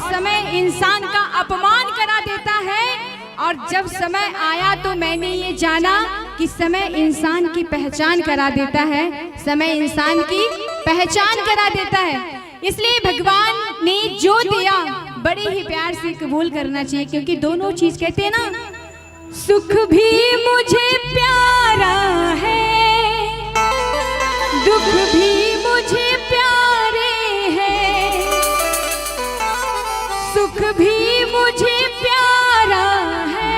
समय इंसान का अपमान करा देता है। और जब समय आया तो मैंने ये जाना कि समय इंसान की पहचान करा देता है, समय इंसान की पहचान करा देता है। इसलिए भगवान ने जो दिया बड़े ही प्यार से कबूल करना चाहिए, क्योंकि दोनों चीज कहते हैं ना, सुख भी मुझे प्यारा है, दुख भी मुझे प्यारे हैं, सुख भी मुझे प्यारा है,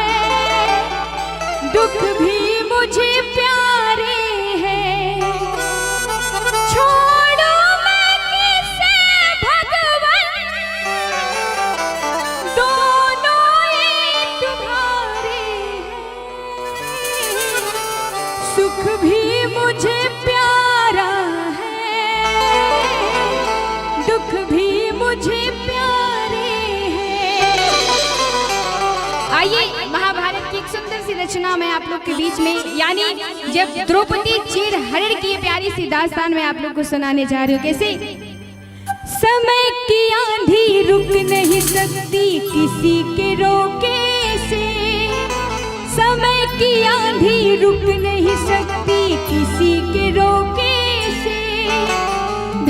दुख भी मुझे प्यारे हैं, छोड़ो मैं किसे भगवान, दोनों ही तुम्हारे हैं, सुख भी मुझे प्यारा है, दुख भी मुझे प्यारे हैं। आइए महाभारत की एक सुंदर सी रचना मैं आप लोग के बीच में, यानी जब द्रौपदी चीर हरण की प्यारी सी दास्तान में आप लोग को सुनाने जा रही हूँ। कैसे? समय की आंधी रुक नहीं सकती किसी के रोके से, समय की आंधी रुक नहीं सकती किसी के रोके से,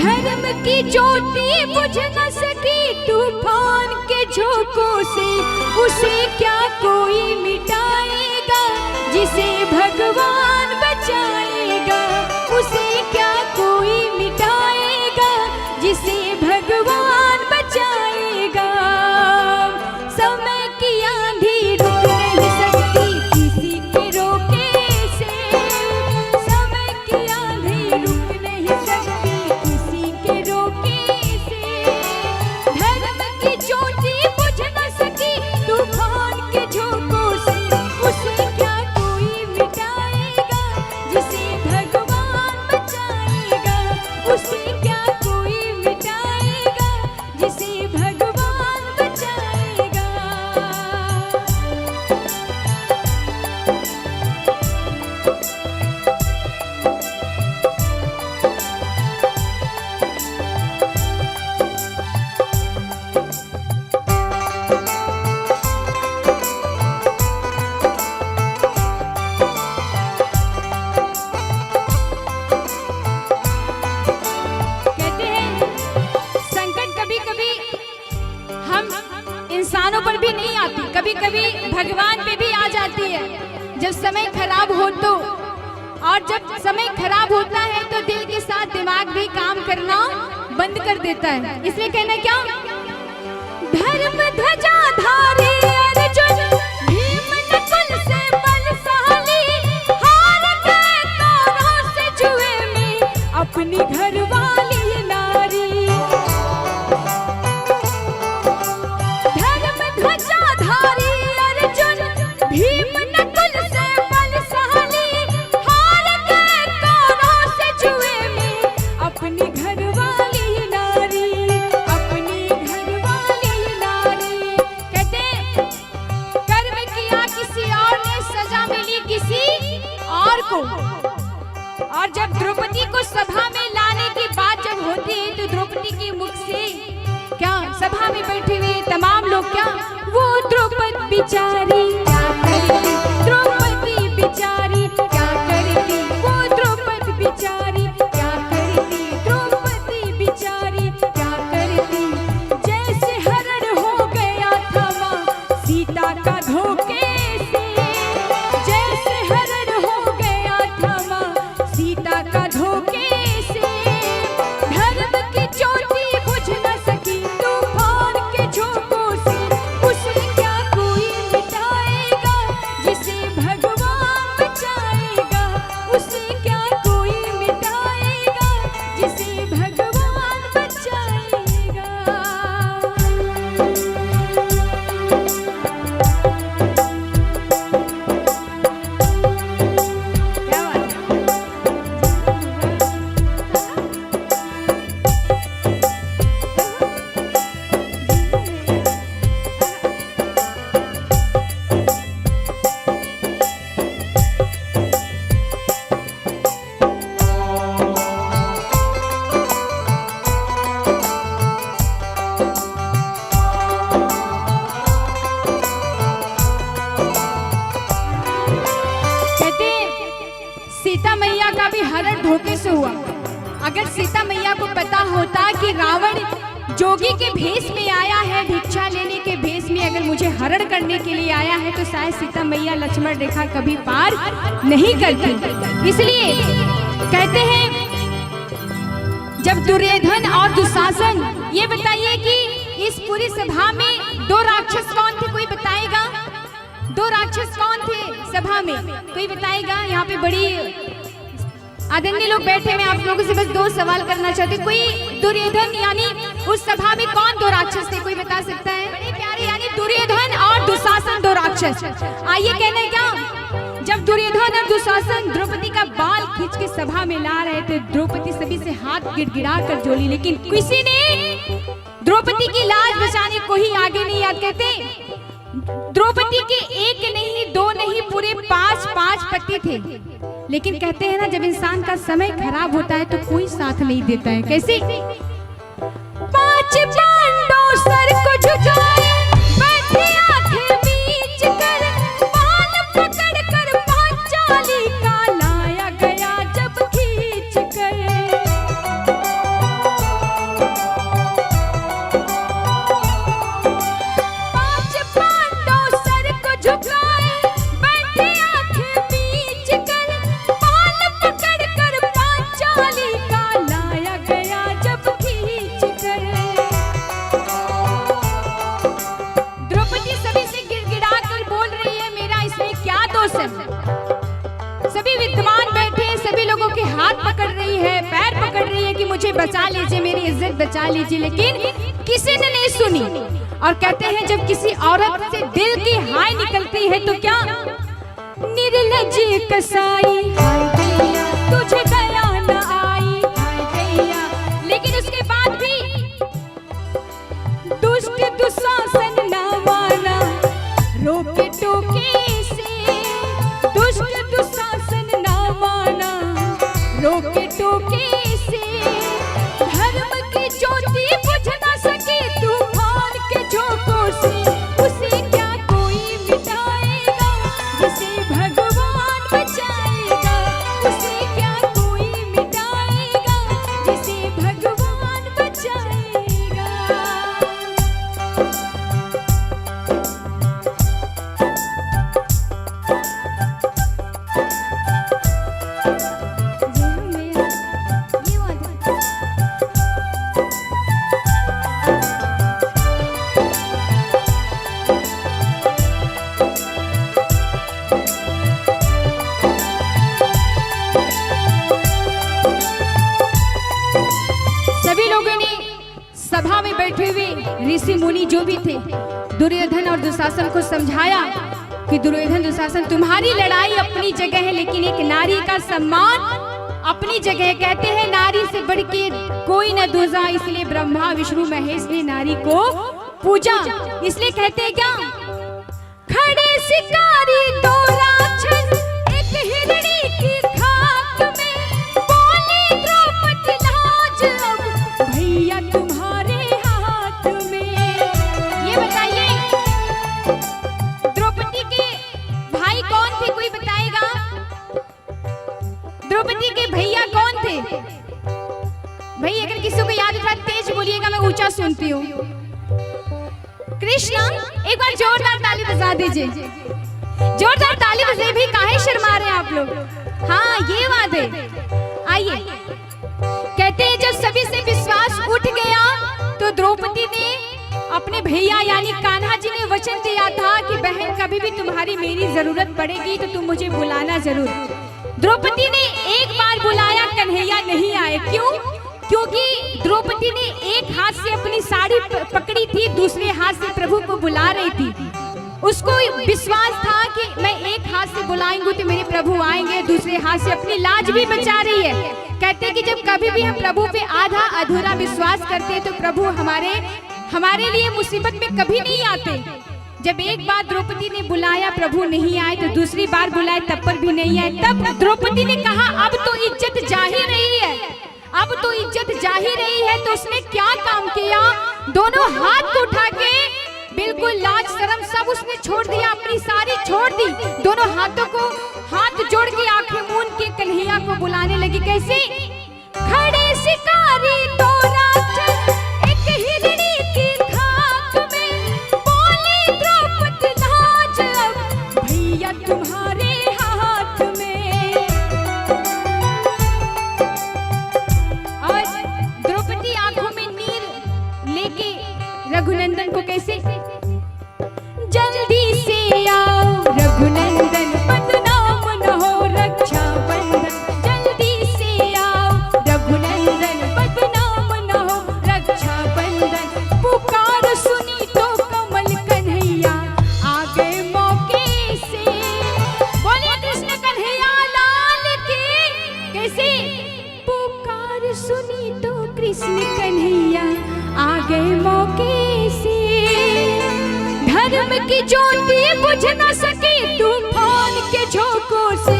धर्म की ज्योति बुझ न सकी तूफान के झोंकों से, उसे क्या कोई मिटाएगा जिसे भगवान बचाएगा, उसे क्या कोई मिटाएगा जिसे भगवान बचाएगा। समय की आंधी रुक नहीं सकती किसी के रोके से, समय की आंधी रुक नहीं सकती किसी के रोके से, धर्म की ज्योति बुझ न सकी तूफान के झोंकों से, उसे क्या कोई मिटाएगा जिसे भगवान बचाएगा, उसे क्या कोई मिटाएगा जिसे भगवान बचाएगा। कहते हैं संकट कभी कभी हम इंसानों पर भी नहीं आती, कभी कभी भगवान पे भी आ जाती है। जब समय खराब हो तो, और जब समय खराब होता है तो दिल के साथ दिमाग भी काम करना बंद कर देता है। इसलिए कहना क्या, धर्म ध्वजा धारी अर्जुन भीम नकुल से बलशाली, हार गए कौरवों से जुए में अपनी घरवाली नारी। धर्म ध्वजा धारी अर्जुन भीम नकुल से बलशाली, हार गए कौरवों से जुए में अपनी घरवाली नारी, अपनी घरवाली नारी। कहते कर्म किया किसी और ने, सजा मिली किसी और को। और जब द्रौपदी को सभा में लाने की बात जब होती है तो द्रौपदी के मुख से क्या, सभा में बैठे हुए तमाम लोग क्या, वो द्रौपदी बिचारी क्या करती, द्रौपदी बिचारी क्या करती, वो द्रौपदी बिचारी क्या करती, द्रौपदी बिचारी क्या करती, जैसे हरण हो गया था मां सीता का धोखे से, जैसे हरण हो गया था मां सीता का धोखे से, धर्म की ज्योति बुझ न सकी तूफान के झोंकों से, उसे क्या कोई मिटा कैसे हुआ? अगर सीता मैया को पता होता कि रावण जोगी के भेष में आया है, भिक्षा लेने के भेष में अगर मुझे हरण करने के लिए आया है, तो शायद सीता मैया लक्ष्मण रेखा कभी पार नहीं करती। इसलिए कहते हैं जब दुर्योधन और दुशासन, ये बताइए कि इस पूरी सभा में दो राक्षस कौन थे, कोई बताएगा? दो राक्षस कौन थे सभा में, कोई बताएगा? यहाँ पे बड़ी आदरणीय लोग बैठे, मैं आप लोगों से बस दो सवाल करना चाहती हूँ। कोई दुर्योधन यानी उस सभा में कौन दो राक्षस थे, कोई बता सकता है? बड़े प्यारे, यानी दुर्योधन और दुशासन दो राक्षस। आइए कहने क्या, जब दुर्योधन और दुशासन द्रौपदी का बाल खींच के सभा में ला रहे थे, द्रौपदी सभी से हाथ गिड़गिड़ा कर जोली, लेकिन किसी ने द्रौपदी की लाज बचाने को ही आगे नहीं आया। कहते द्रौपदी के एक नहीं, दो नहीं, पूरे 5 पति थे, लेकिन कहते हैं ना जब इंसान का समय खराब होता है तो कोई साथ नहीं देता है। कैसे? 5 पांडव सर को झुकाए, बैठे आंखें मीच कर, बाल पकड़ कर पांचाली का लाया गया जब खींच कर। 5 पांडव सर को झुकाए, बैठे आंखें मीच कर, बाल पकड़ कर पांचाली का लाया गया जब खींच कर। द्रौपदी सभी से गिड़गिड़ा कर बोल रही है, मेरा इसमें क्या दोष है? सभी विद्वान बैठे, सभी लोगों के हाथ पकड़ रही है, पैर पकड़ रही है कि मुझे बचा लीजिए, मेरी इज्जत बचा लीजिए, लेकिन किसी ने नहीं सुनी। और कहते हैं जब किसी औरत से दिल की हाय निकलती है तो क्या, निर्लज कसाई हाय दैया, तुझे दया न आई हाय दैया। लेकिन उसके बाद भी दुष्ट दुशासन न माना, रोके टोके से, दुष्ट दुशासन न माना, रोके टोके से, धर्म की ज्योति बुझ न सके तूफान के झोंकों से, उसे क्या कोई मिटाएगा जिसे भगवान बचाएगा, उसे क्या कोई मिटाएगा जिसे भगवान बचाएगा। सभी लोगों ने सभा में बैठे हुए ऋषि मुनि जो भी थे, दुर्योधन और दुशासन को समझाया कि दुर्योधन दुशासन तुम्हारी लड़ाई अपनी जगह है, लेकिन एक नारी का सम्मान अपनी जगह। कहते हैं नारी से बढ़ के कोई न दूजा, इसलिए ब्रह्मा विष्णु महेश ने नारी को पूजा। इसलिए कहते हैं क्या, खड़े शिकारी दो राक्षस एक हिरणी की खाक में, बोली द्रौपदी लाज अब भैया तुम्हारे हाथ में। ये बताइए द्रौपदी के भाई कौन थे, कोई बताएगा? द्रौपदी के भैया कौन थे? भाई अगर किसी को याद है तेज बोलिएगा, मैं ऊंचा सुनती हूँ। कृष्णा, एक बार जोरदार ताली बजा दीजिए। जोरदार ताली बजे भी, काहे शर्मा रहे हैं आप लोग? हाँ ये बात है। आइए, कहते हैं जब सभी से विश्वास उठ गया तो द्रौपदी ने अपने भैया यानी कान्हा जी ने वचन दिया था कि बहन कभी भी तुम्हारी मेरी जरूरत पड़ेगी तो तुम मुझे बुलाना जरूर। द्रौपदी ने एक बार बुलाया, कन्हैया नहीं आए। क्यों? क्योंकि द्रौपदी ने एक हाथ से अपनी साड़ी पकड़ी थी, दूसरे हाथ से प्रभु को बुला रही थी। उसको विश्वास था कि मैं एक हाथ से बुलाएंगे तो मेरे प्रभु आएंगे, दूसरे हाथ से अपनी लाज भी बचा रही है। कहते हैं कि जब कभी भी हम प्रभु पे आधा अधूरा विश्वास करते हैं तो प्रभु हमारे लिए मुसीबत में कभी नहीं आते। जब एक बार द्रौपदी ने बुलाया, प्रभु नहीं आए, तो दूसरी बार बुलाए तब पर भी नहीं आए। तब द्रौपदी ने कहा अब तो इज्जत जा ही रही है, अब तो इज्जत जा ही रही है। तो उसने क्या काम किया, दोनों हाथ को उठा के बिल्कुल लाज शर्म सब उसने छोड़ दिया, अपनी सारी छोड़ दी, दोनों हाथों को हाथ जोड़ के आंखें मूंद के कन्हैया को बुलाने लगी। कैसे? तुम्हारी तो राक्षस एक हिरणी की खाक में, बोली द्रौपदी लाज अब भैया तुम्हारे हाथ में। आज द्रौपदी आंखों में नीर लेके रघुनंदन को कैसे, जल्दी से आओ रघुनंदन बदनाम न हो रक्षा बंधन, जल्दी से आओ रघुनंदन बदनाम न हो रक्षा बंधन। पुकार सुनी तो कमल कन्हैया आ गए मौके से, बोलिए कृष्ण कन्हैया लाल की। कैसे पुकार सुनी तो कृष्ण कन्हैया आ गए मौके से। धर्म की ज्योति बुझ न सकी तूफान के झोंकों से,